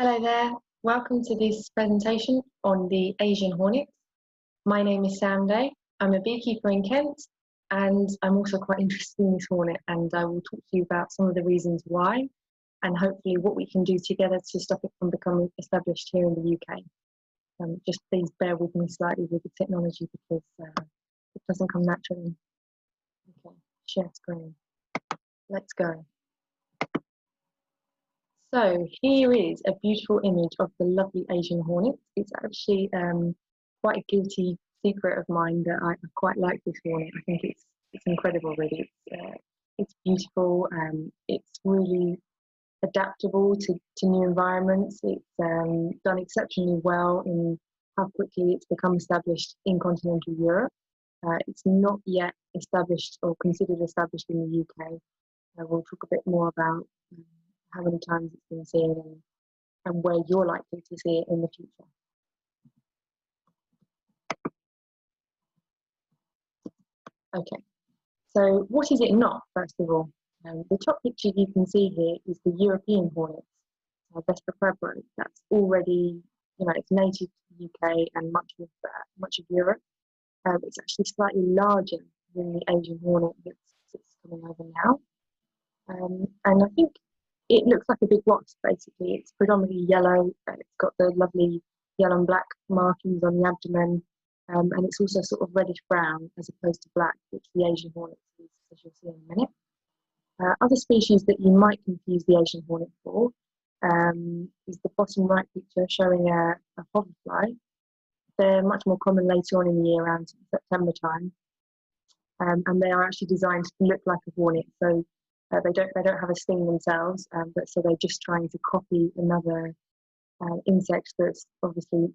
Hello there, welcome to this presentation on the Asian Hornets. My name is Sam Day, I'm a beekeeper in Kent and I'm also quite interested in this hornet, and I will talk to you about some of the reasons why and hopefully what we can do together to stop it from becoming established here in the UK. Just please bear with me slightly with the technology because it doesn't come naturally. Okay, share screen, let's go. So here is a beautiful image of the lovely Asian hornet. It's actually quite a guilty secret of mine that I quite like this hornet. I think it's incredible, really. It's beautiful. It's really adaptable to new environments. It's done exceptionally well in how quickly it's become established in continental Europe. It's not yet established or considered established in the UK. We'll talk a bit more about how many times it's been seen and where you're likely to see it in the future. Okay, so what is it not, first of all? The top picture you can see here is the European hornet, Vespa febro. That's already, it's native to the UK and much of Europe. It's actually slightly larger than the Asian hornet that's coming over now. And I think it looks like a big wasp, basically. It's predominantly yellow. It's got the lovely yellow and black markings on the abdomen. And it's also sort of reddish brown as opposed to black, which the Asian hornet is, as you'll see in a minute. Other species that you might confuse the Asian hornet for is the bottom right picture showing a hoverfly. They're much more common later on in the year, around September time. And they are actually designed to look like a hornet. So they don't have a sting themselves, but so they're just trying to copy another insect that's obviously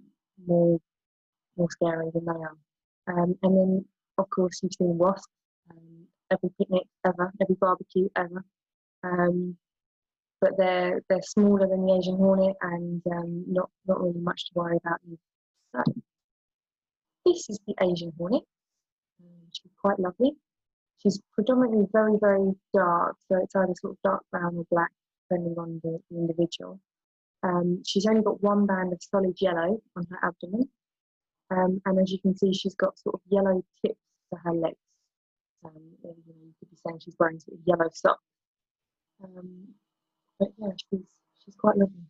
more scary than they are. And then, of course, you've seen wasps. Every picnic ever, every barbecue ever. But they're smaller than the Asian hornet and not really much to worry about. So this is the Asian hornet. She's quite lovely. She's predominantly very, very dark, so it's either sort of dark brown or black, depending on the individual. She's only got one band of solid yellow on her abdomen, and as you can see, she's got sort of yellow tips to her legs. You could be saying she's wearing sort of yellow socks. But yeah, she's quite lovely.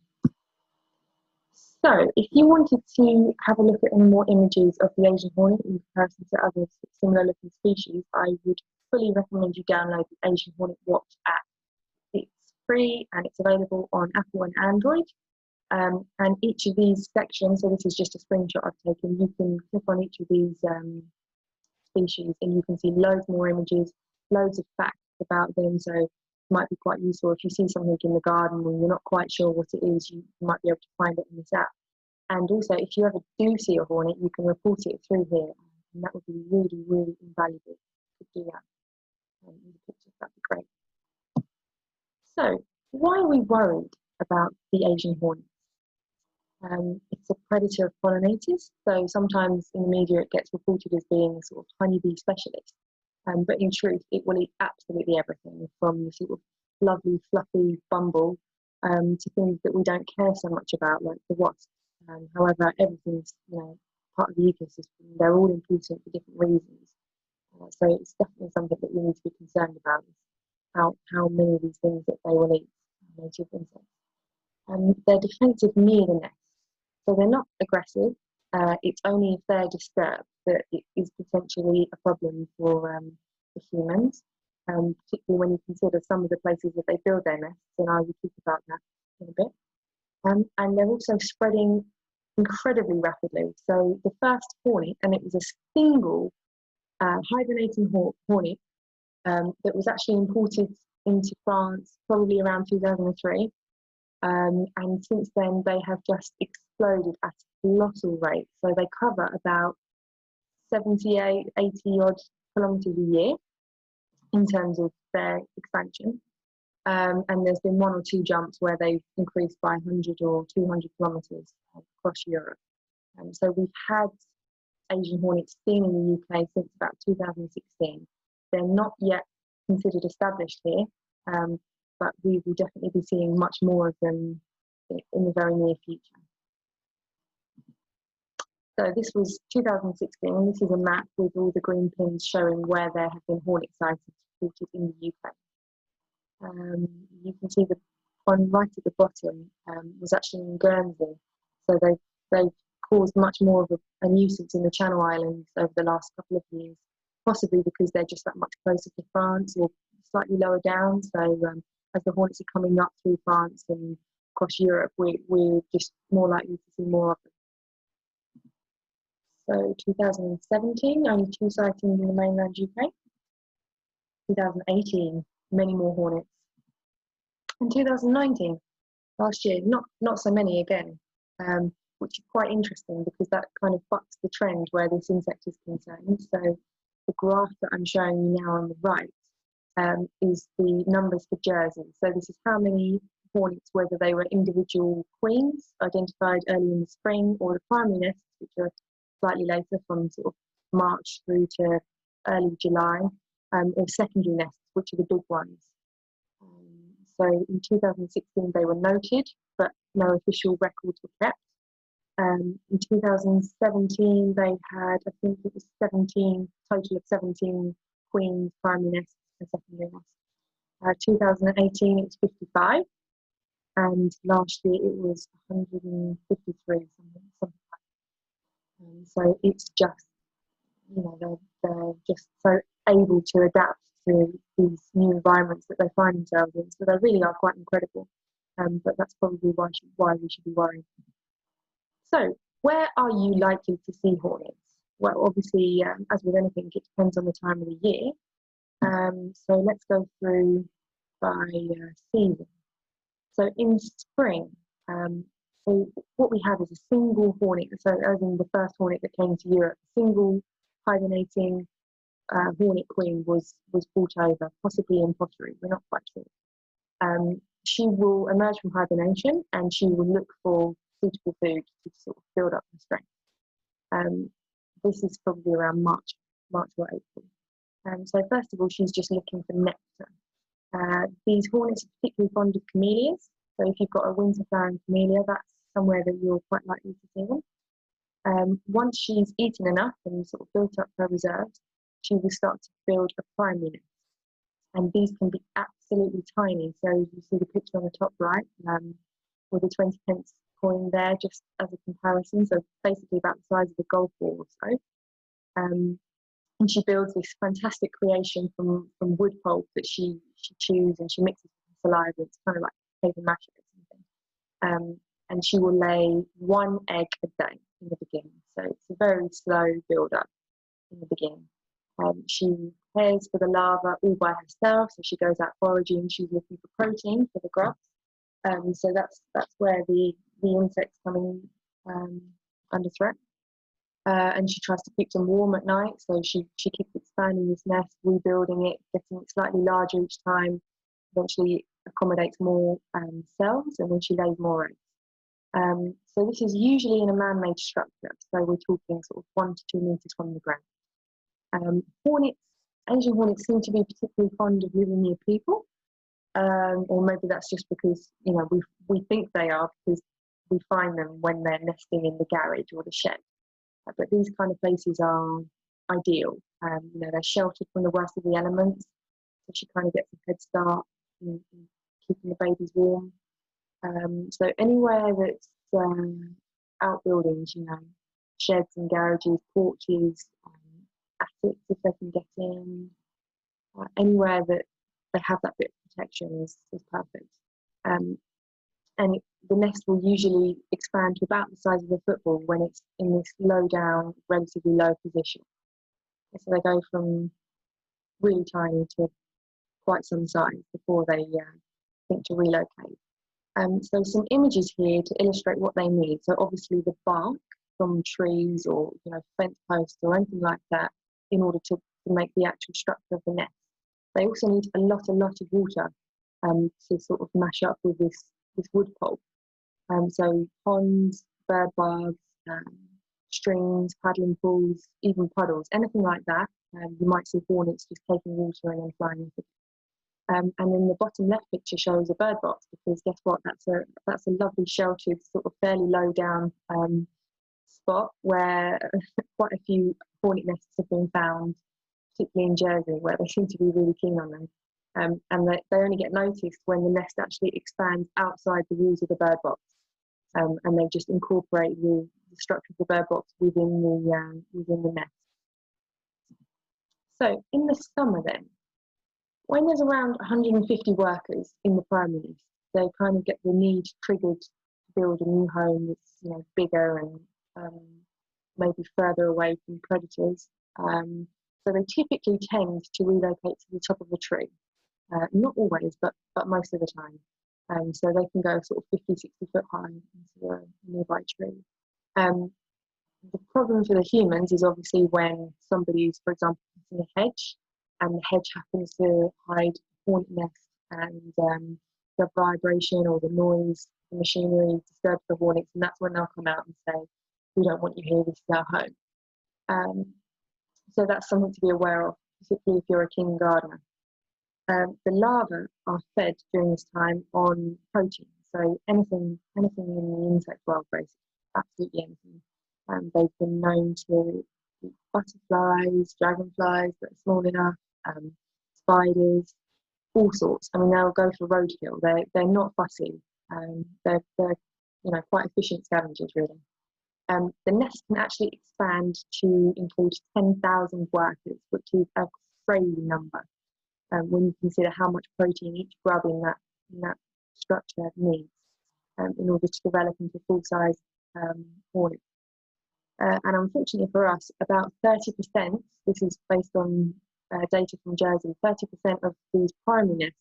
So, if you wanted to have a look at any more images of the Asian hornet in comparison to other similar looking species, I would fully recommend you download the Asian Hornet Watch app. It's free and it's available on Apple and Android. And each of these sections, so this is just a screenshot I've taken, you can click on each of these species and you can see loads more images, loads of facts about them. So it might be quite useful if you see something in the garden and you're not quite sure what it is, you might be able to find it in this app. And also, if you ever do see a hornet, you can report it through here, and that would be really, really invaluable. You could do that. In the pictures, that'd be great. So, why are we worried about the Asian hornet? It's a predator of pollinators, so sometimes in the media it gets reported as being a sort of honeybee specialist. But in truth, it will eat absolutely everything, from the sort of lovely, fluffy bumble to things that we don't care so much about, like the wasps. However, everything's part of the ecosystem. They're all important for different reasons. So it's definitely something that we need to be concerned about, is how many of these things that they will eat, native insects. They're defensive near the nest, so they're not aggressive. It's only if they're disturbed that it is potentially a problem for humans, particularly when you consider some of the places that they build their nests, and I will talk about that in a bit. And they're also spreading incredibly rapidly. So the first hornet, and it was a single hibernating hornet that was actually imported into France probably around 2003. And since then, they have just exploded at a colossal rate. So they cover about 78, 80 odd kilometres a year in terms of their expansion. And there's been one or two jumps where they've increased by 100 or 200 kilometres across Europe. So we've had Asian hornets seen in the UK since about 2016. They're not yet considered established here, but we will definitely be seeing much more of them in the very near future. So this was 2016. This is a map with all the green pins showing where there have been hornet sightings reported in the UK. You can see the one right at the bottom was actually in Guernsey. So they've caused much more of a nuisance in the Channel Islands over the last couple of years, possibly because they're just that much closer to France or slightly lower down. So as the hornets are coming up through France and across Europe, we're just more likely to see more of them. So 2017, only 2 sightings in the mainland UK. 2018, many more hornets. And 2019, last year, not so many again, which is quite interesting because that kind of bucks the trend where this insect is concerned. So the graph that I'm showing you now on the right is the numbers for Jersey. So this is how many hornets, whether they were individual queens identified early in the spring, or the primary nests, which are slightly later from sort of March through to early July, or secondary nests, which are the big ones. So in 2016 they were noted, but no official records were kept. In 2017 they had, I think it was 17, total of 17 queens, primary nests and secondary nests. 2018 it was 55, and last year it was 153, something like that. So it's just, you know, they're just so able to adapt to these new environments that they find themselves in. So they really are quite incredible. But that's probably why we should be worried. So where are you likely to see hornets? Well, obviously, as with anything, it depends on the time of the year. So let's go through by season. So in spring, so what we have is a single hornet. So as in the first hornet that came to Europe, a single hibernating hornet queen was brought over, possibly in pottery. We're not quite sure. She will emerge from hibernation and she will look for suitable food to sort of build up her strength. This is probably around March or April. So first of all, she's just looking for nectar. These hornets are particularly fond of camellias. So if you've got a winter flowering camellia, that's somewhere that you're quite likely to see them. Once she's eaten enough and sort of built up her reserves, she will start to build a primary nest. And these can be absolutely tiny. So you see the picture on the top right with a 20p coin there, just as a comparison. So basically about the size of a golf ball or so. And she builds this fantastic creation from wood pulp that she chews and she mixes with saliva. It's kind of like paper mache or something. And she will lay 1 egg a day in the beginning. So it's a very slow build up in the beginning. She cares for the larva all by herself, so she goes out foraging. She's looking for protein for the grubs. So that's where the insects come in under threat. And she tries to keep them warm at night, so she keeps expanding this nest, rebuilding it, getting it slightly larger each time. Eventually accommodates more cells, and then she lays more eggs. So this is usually in a man-made structure, so we're talking sort of 1 to 2 meters from the ground. Hornets, Asian hornets seem to be particularly fond of living near people, or maybe that's just because, you know, we think they are because we find them when they're nesting in the garage or the shed. But these kind of places are ideal. You know, they're sheltered from the worst of the elements, so she kind of gets a head start in keeping the babies warm. So anywhere that's outbuildings, you know, sheds and garages, porches, attics if they can get in, anywhere that they have that bit of protection is perfect. And the nest will usually expand to about the size of a football when it's in this low down, relatively low position. So they go from really tiny to quite some size before they think to relocate. So some images here to illustrate what they need. So obviously the bark from trees or, you know, fence posts or anything like that in order to make the actual structure of the nest. They also need a lot of water to sort of mash up with this wood pulp. So ponds, bird baths, streams, paddling pools, even puddles, anything like that. You might see hornets just taking water and then flying into it. And then the bottom left picture shows a bird box, because guess what? That's a lovely sheltered, sort of fairly low down spot where quite a few hornet nests have been found, particularly in Jersey, where they seem to be really keen on them. And they only get noticed when the nest actually expands outside the walls of the bird box, and they just incorporate the structure of the bird box within the nest. So in the summer then, when there's around 150 workers in the primary nest, they kind of get the need triggered to build a new home that's bigger and maybe further away from predators. So they typically tend to relocate to the top of a tree. Not always, but most of the time. So they can go sort of 50, 60 foot high into a nearby tree. The problem for the humans is obviously when somebody's, for example, in a hedge, and the hedge happens to hide a hornet nest, and the vibration or the noise, the machinery disturbs the hornets, and that's when they'll come out and say, "We don't want you here, this is our home." So that's something to be aware of, particularly if you're a king gardener. The larvae are fed during this time on protein, so anything in the insect world, basically, absolutely anything. They've been known to eat butterflies, dragonflies that are small enough, spiders, all sorts. I mean, they'll go for roadkill. They're not fussy. They're quite efficient scavengers, really. The nest can actually expand to include 10,000 workers, which is a crazy number when you consider how much protein each grub in that structure needs in order to develop into full-size hornet. And unfortunately for us, about 30%, this is based on data from Jersey, 30% of these primary nests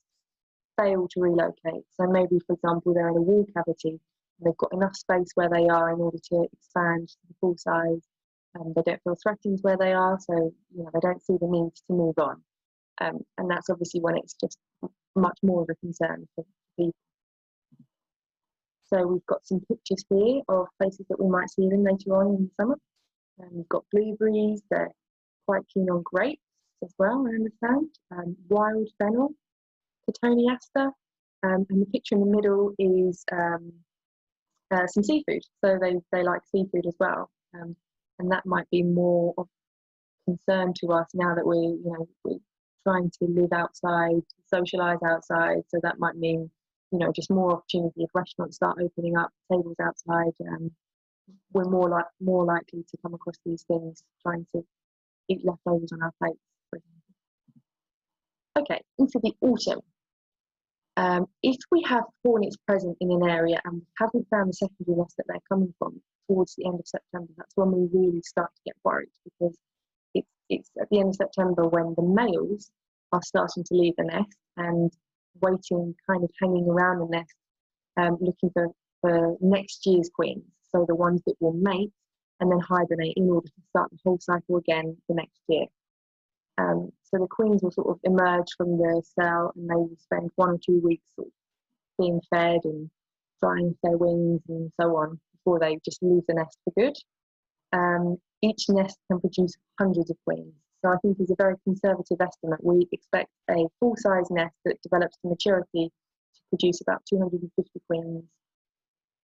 fail to relocate. So maybe, for example, they're in a wall cavity, and they've got enough space where they are in order to expand to the full size. They don't feel threatened where they are, so they don't see the need to move on. And that's obviously when it's just much more of a concern for people. So we've got some pictures here of places that we might see them later on in the summer. We've got blueberries, they're quite keen on grapes as well, I understand. Wild fennel, cotoneaster, and the picture in the middle is some seafood. So they like seafood as well. And that might be more of concern to us now that we're trying to live outside, socialise outside. So that might mean just more opportunity if restaurants start opening up tables outside. We're more likely to come across these things trying to eat leftovers on our plates, for example. Okay, into the autumn. If we have hornets present in an area and we haven't found the secondary nest that they're coming from towards the end of September, that's when we really start to get worried, because it's at the end of September when the males are starting to leave the nest and waiting, kind of hanging around the nest, looking for next year's queens, so the ones that will mate and then hibernate in order to start the whole cycle again the next year. So the queens will sort of emerge from the cell, and they will spend 1 or 2 weeks sort of being fed and drying their wings and so on before they just leave the nest for good. Each nest can produce hundreds of queens. So I think it's a very conservative estimate. We expect a full-size nest that develops to maturity to produce about 250 queens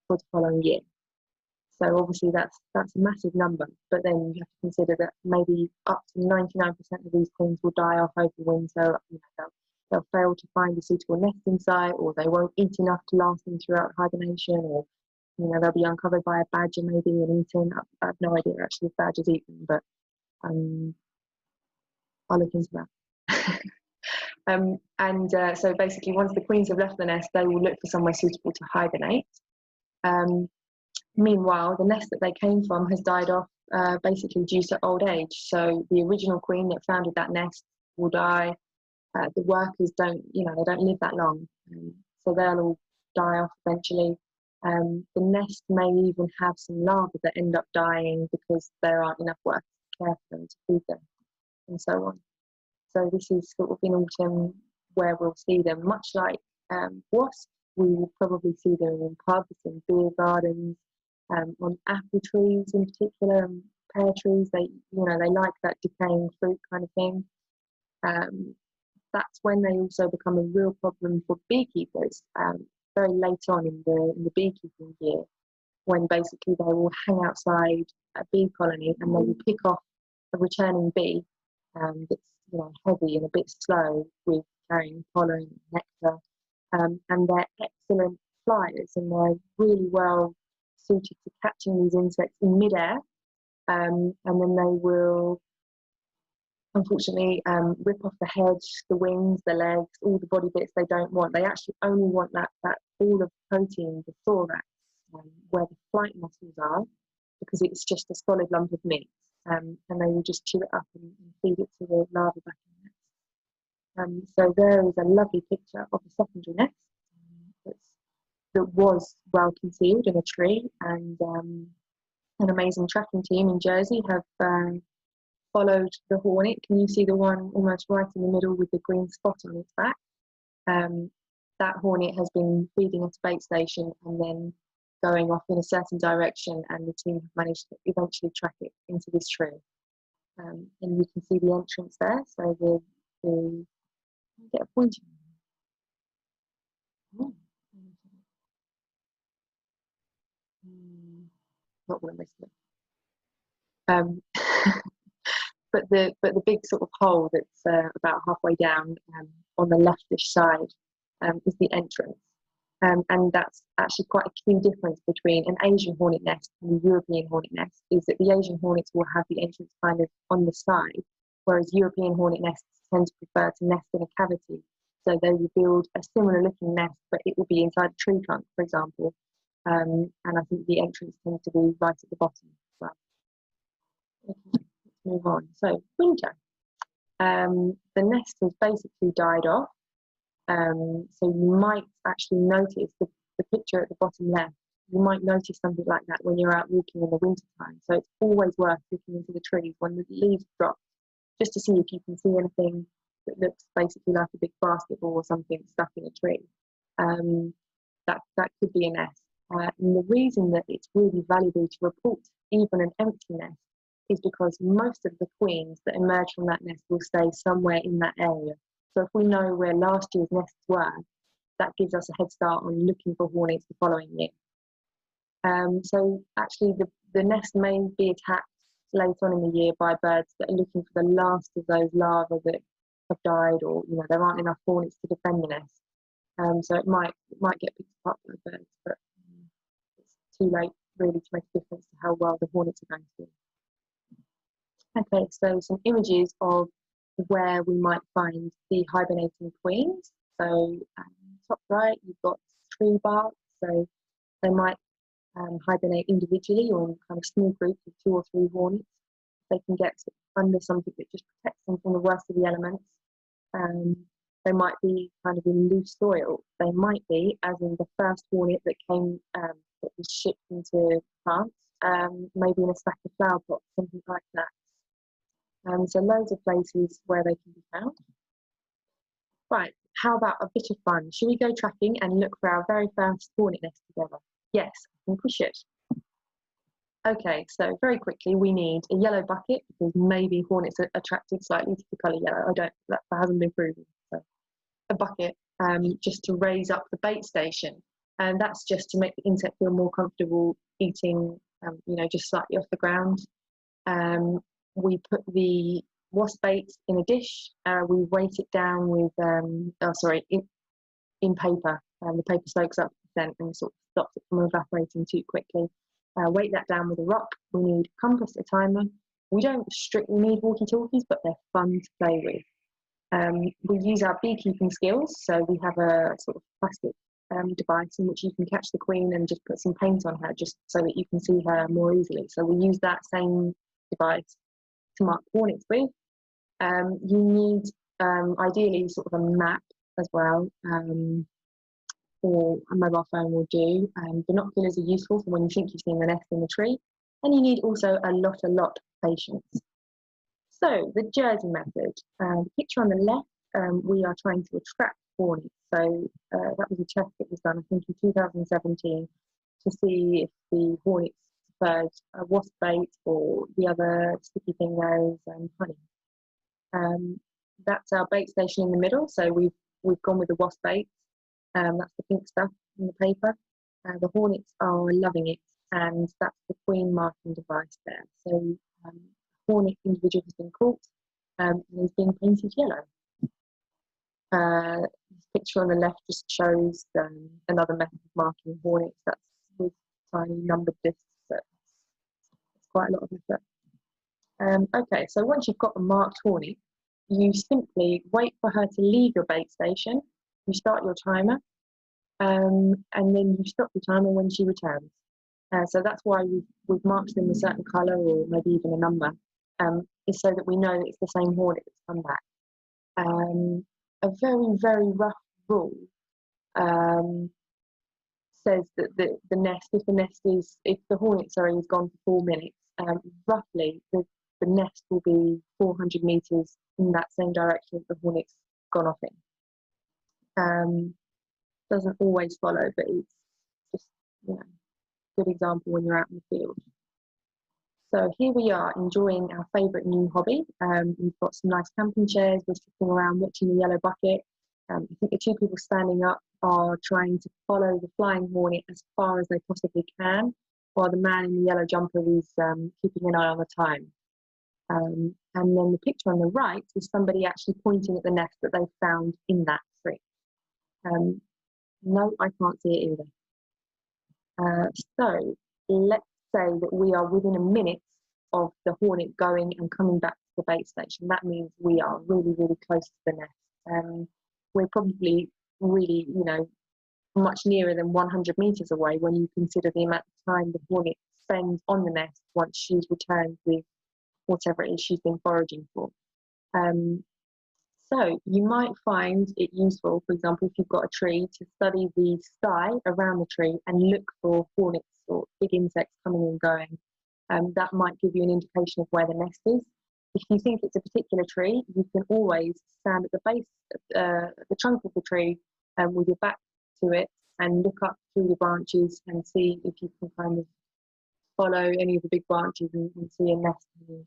for the following year. So obviously that's a massive number, but then you have to consider that maybe up to 99% of these queens will die off over winter. They'll fail to find a suitable nesting site, or they won't eat enough to last them throughout hibernation, or they'll be uncovered by a badger maybe and eaten. I have no idea actually if badgers eat them, but I'll look into that. So basically, once the queens have left the nest, they will look for somewhere suitable to hibernate. Meanwhile, the nest that they came from has died off basically due to old age. So the original queen that founded that nest will die. The workers don't live that long, so they'll all die off eventually. The nest may even have some larvae that end up dying because there aren't enough workers to care for them, to feed them, and so on. So this is sort of in autumn where we'll see them, much like wasps. We will probably see them in pubs and beer gardens, on apple trees in particular, and pear trees. They like that decaying fruit kind of thing. that's when they also become a real problem for beekeepers very late on in the beekeeping year, when basically they will hang outside a bee colony and they will pick off a returning bee that's heavy and a bit slow with carrying pollen and nectar, and they're excellent flyers and they're really well suited to catching these insects in midair, and then they will unfortunately rip off the head, the wings, the legs, all the body bits they don't want. They actually only want that ball of protein, the thorax, where the flight muscles are, because it's just a solid lump of meat, and they will just chew it up and feed it to the larvae back in the nest. So there is a lovely picture of a secondary nest that was well concealed in a tree, and an amazing tracking team in Jersey have followed the hornet. Can you see the one almost right in the middle with the green spot on its back? That hornet has been feeding at a bait station and then going off in a certain direction, and the team have managed to eventually track it into this tree. And you can see the entrance there. So the get a pointer. Oh. Not going to miss it. But the big sort of hole that's about halfway down on the leftish side is the entrance, and that's actually quite a key difference between an Asian hornet nest and a European hornet nest. Is that the Asian hornets will have the entrance kind of on the side, whereas European hornet nests tend to prefer to nest in a cavity. So they will build a similar looking nest, but it will be inside a tree trunk, for example. And I think the entrance tends to be right at the bottom as well. Okay, let's move on. So winter. The nest has basically died off. So you might actually notice the picture at the bottom left. You might notice something like that when you're out walking in the winter time. So it's always worth looking into the trees when the leaves drop, just to see if you can see anything that looks basically like a big basketball or something stuck in a tree. That could be a nest. And the reason that it's really valuable to report even an empty nest is because most of the queens that emerge from that nest will stay somewhere in that area. So if we know where last year's nests were, that gives us a head start on looking for hornets the following year. So actually the nest may be attacked later on in the year by birds that are looking for the last of those larvae that have died, or there aren't enough hornets to defend the nest. So it might get picked up by birds, but it's too late really to make a difference to how well the hornets are going to do. Okay, so some images of where we might find the hibernating queens. So top right, you've got tree bark. So they might hibernate individually or in kind of small groups of 2 or 3 hornets. They can get under something that just protects them from the worst of the elements. They might be kind of in loose soil. They might be, as in the first hornet that came, that was shipped into France, maybe in a stack of flower pots, something like that. So loads of places where they can be found. Right, how about a bit of fun? Should we go tracking and look for our very first hornet nest together? Yes, I think we should. Okay, so very quickly we need a yellow bucket, because maybe hornets are attracted slightly to the colour yellow. That hasn't been proven. So a bucket just to raise up the bait station, and that's just to make the insect feel more comfortable eating, just slightly off the ground. We put the wasp bait in a dish. We weight it down with, in paper. The paper soaks up the scent and sort of stops it from evaporating too quickly. Weight that down with a rock. We need a compass, a timer. We don't strictly need walkie-talkies, but they're fun to play with. We use our beekeeping skills, so we have a sort of plastic device in which you can catch the queen and just put some paint on her, just so that you can see her more easily. So we use that same device to mark hornets with. You need ideally sort of a map as well, or a mobile phone will do. Binoculars are useful for when you think you've seen the nest in the tree, and you need also a lot of patience. So the Jersey method. The picture on the left, we are trying to attract hornets. So that was a test that was done, I think, in 2017, to see if the hornets preferred wasp bait or the other sticky thing there is honey. That's our bait station in the middle. So we've gone with the wasp baits. That's the pink stuff in the paper. The hornets are loving it, and that's the queen marking device there. So hornet individual has been caught and is being painted yellow. This picture on the left just shows another method of marking hornets. That's with tiny numbered discs. So it's quite a lot of effort. Okay, so once you've got a marked hornet, you simply wait for her to leave your bait station. You start your timer, and then you stop the timer when she returns. So that's why we've marked them a certain colour or maybe even a number, is so that we know it's the same hornet that's come back. A very, very rough rule says that the nest, if the hornet, is gone for 4 minutes, roughly the nest will be 400 metres in that same direction that the hornet's gone off in. Doesn't always follow, but it's just, a good example when you're out in the field. So here we are enjoying our favourite new hobby. We've got some nice camping chairs, we're sitting around watching the yellow bucket. I think the two people standing up are trying to follow the flying hornet as far as they possibly can, while the man in the yellow jumper is keeping an eye on the time. And then the picture on the right is somebody actually pointing at the nest that they found in that tree. No, I can't see it either. So let's say that we are within a minute of the hornet going and coming back to the bait station. That means we are really, really close to the nest. We're probably really, much nearer than 100 metres away when you consider the amount of time the hornet spends on the nest once she's returned with whatever it is she's been foraging for. So you might find it useful, for example, if you've got a tree, to study the sky around the tree and look for hornets or big insects coming and going. That might give you an indication of where the nest is. If you think it's a particular tree, you can always stand at the base, the trunk of the tree, with your back to it and look up through the branches and see if you can kind of follow any of the big branches and see a nest hanging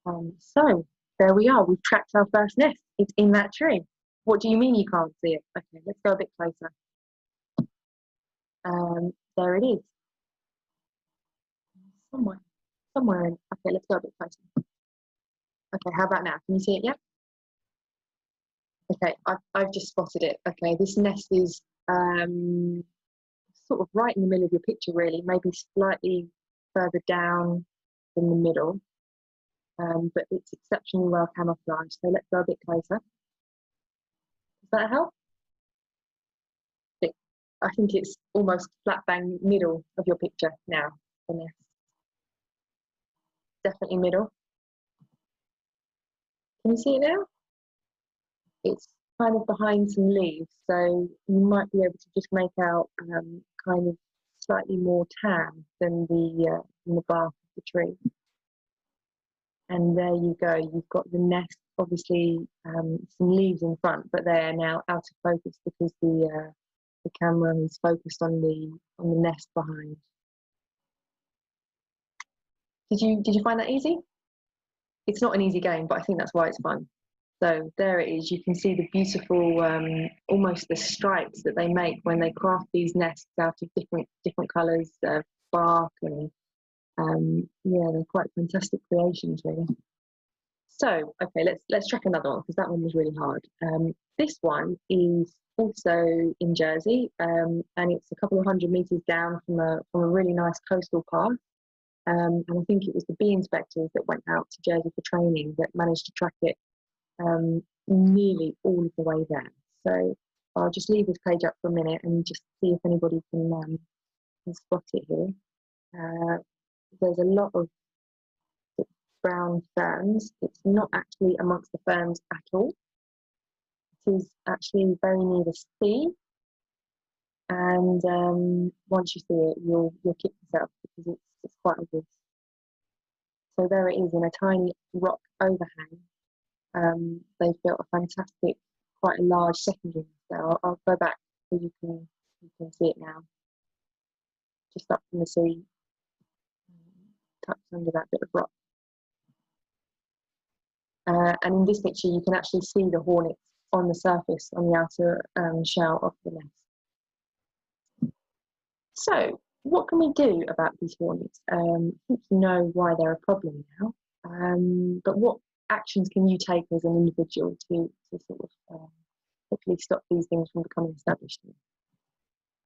down. So there we are, we've tracked our first nest. It's in that tree. What do you mean you can't see it? Okay, let's go a bit closer. There it is. Somewhere in. Okay, let's go a bit closer. Okay, how about now? Can you see it yet? Okay, I've just spotted it. Okay, this nest is sort of right in the middle of your picture, really, maybe slightly further down in the middle. But it's exceptionally well camouflaged. So let's go a bit closer. Does that help? I think it's almost flat bang middle of your picture now, the nest. Definitely middle. Can you see it now? It's kind of behind some leaves, so you might be able to just make out kind of slightly more tan than the bark of the tree. And there you go, you've got the nest, obviously some leaves in front, but they're now out of focus because the camera is focused on the nest behind. Did you find that easy? It's not an easy game, but I think that's why it's fun. So there it is. You can see the beautiful, almost the stripes that they make when they craft these nests out of different colours, bark, and yeah, they're quite fantastic creations, really. So okay, let's track another one because that one was really hard. This one is also in Jersey, and it's a couple of 100 metres down from a really nice coastal path. And I think it was the bee inspectors that went out to Jersey for training that managed to track it nearly all of the way there. So I'll just leave this page up for a minute and just see if anybody can spot it here. There's a lot of brown ferns. It's not actually amongst the ferns at all. It is actually very near the sea. And once you see it, you'll kick yourself because it's quite obvious. So there it is in a tiny rock overhang. They've built a fantastic, quite a large secondary. So I'll go back so you can see it now. Just up from the sea, tucked under that bit of rock. And in this picture, you can actually see the hornets on the surface, on the outer shell of the nest. So, what can we do about these hornets? I think you know why they're a problem now, but what actions can you take as an individual to sort of hopefully stop these things from becoming established?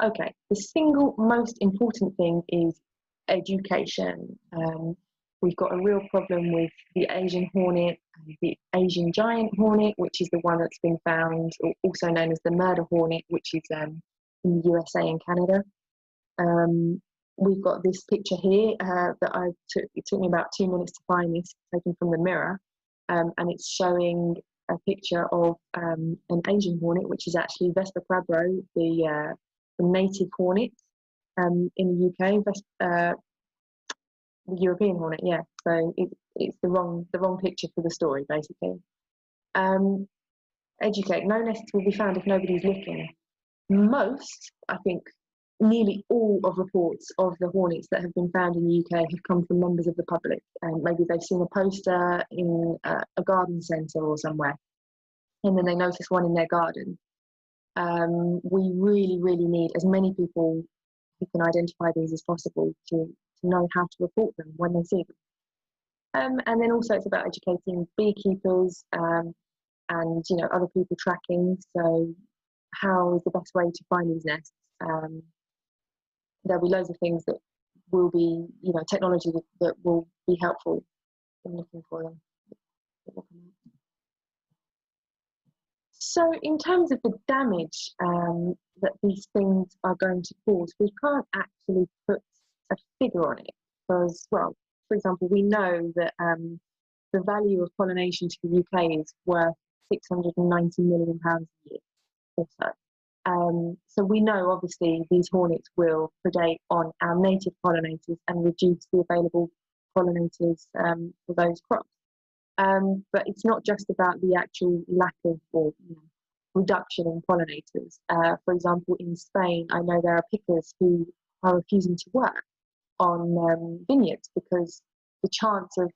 Okay, the single most important thing is education. We've got a real problem with the Asian hornet, the Asian giant hornet, which is the one that's been found, also known as the murder hornet, which is in the USA and Canada. We've got this picture here that it took me about 2 minutes to find this, taken from the Mirror, and it's showing a picture of an Asian hornet, which is actually Vespa crabro, the native hornet in the UK, the European hornet, yeah. So it's the wrong picture for the story, basically. Educate. No nests will be found if nobody's looking. Most, I think, nearly all of reports of the hornets that have been found in the UK have come from members of the public. Maybe they've seen a poster in a garden centre or somewhere, and then they notice one in their garden. We really, really need as many people who can identify these as possible to know how to report them when they see them. And then also it's about educating beekeepers and other people tracking. So how is the best way to find these nests? There'll be loads of things that will be, technology that will be helpful in looking for them. So in terms of the damage that these things are going to cause, we can't actually put a figure on it because, well, for example, we know that the value of pollination to the UK is worth £690 million a year or so. So we know, obviously, these hornets will predate on our native pollinators and reduce the available pollinators for those crops. But it's not just about the actual lack of or reduction in pollinators. For example, in Spain, I know there are pickers who are refusing to work on vineyards because the chance of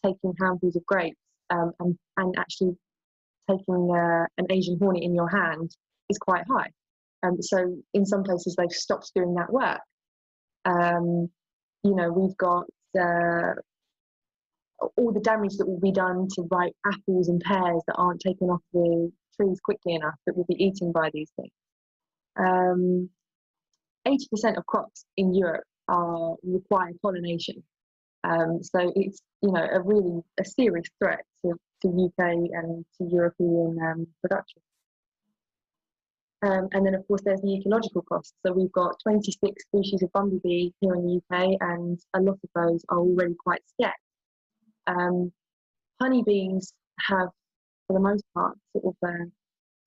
taking handfuls of grapes and actually taking an Asian hornet in your hand is quite high. So in some places they've stopped doing that work. We've got all the damage that will be done to ripe apples and pears that aren't taken off the trees quickly enough that will be eaten by these things. 80% of crops in Europe require pollination. So it's a serious threat to UK and to European production. And then, of course, there's the ecological costs. So we've got 26 species of bumblebee here in the UK, and a lot of those are already quite scarce. Honeybees have, for the most part, sort of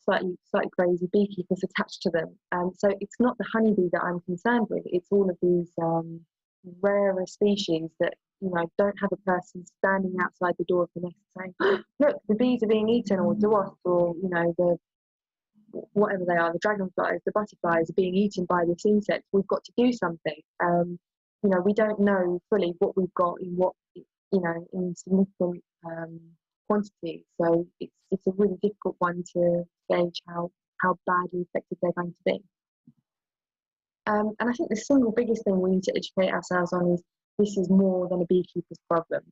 slightly crazy beekeepers attached to them. So it's not the honeybee that I'm concerned with. It's all of these rarer species that don't have a person standing outside the door of the nest saying, "Look, the bees are being eaten," or wasps, or the whatever they are, the dragonflies, the butterflies are being eaten by this insect. We've got to do something. We don't know fully what we've got in in significant quantity. So it's a really difficult one to gauge how badly affected they're going to be. And I think the single biggest thing we need to educate ourselves on is this is more than a beekeeper's problem.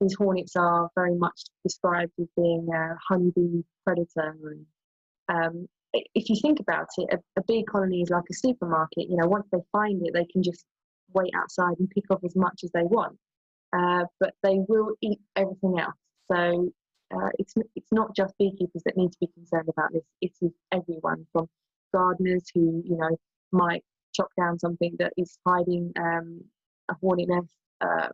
These hornets are very much described as being a honeybee predator. And if you think about it, a bee colony is like a supermarket. Once they find it, they can just wait outside and pick off as much as they want. But they will eat everything else. So it's not just beekeepers that need to be concerned about this. It is everyone, from gardeners who might chop down something that is hiding a hornet nest,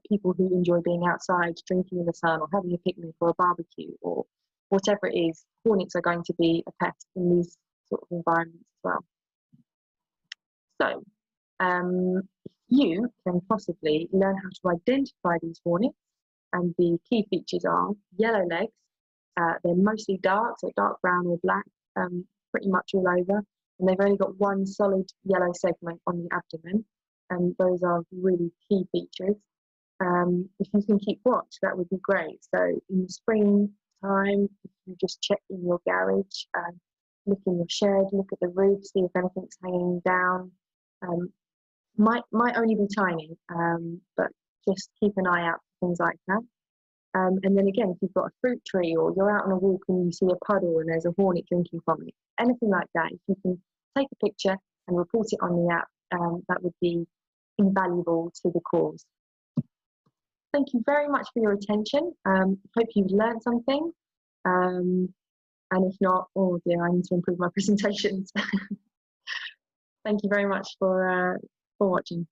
people who enjoy being outside, drinking in the sun, or having a picnic or a barbecue, or whatever it is. Hornets are going to be a pest in these sort of environments as well. So you can possibly learn how to identify these hornets, and the key features are yellow legs. They're mostly dark, so dark brown or black, pretty much all over, and they've only got one solid yellow segment on the abdomen, and those are really key features. if you can keep watch, that would be great. So in the spring time, if you just check in your garage, look in your shed, look at the roof, see if anything's hanging down. Might only be tiny, but just keep an eye out for things like that. And then again, if you've got a fruit tree or you're out on a walk and you see a puddle and there's a hornet drinking from it, anything like that, if you can take a picture and report it on the app, that would be invaluable to the cause. Thank you very much for your attention. Hope you've learned something. And if not, oh dear, I need to improve my presentations. Thank you very much for watching.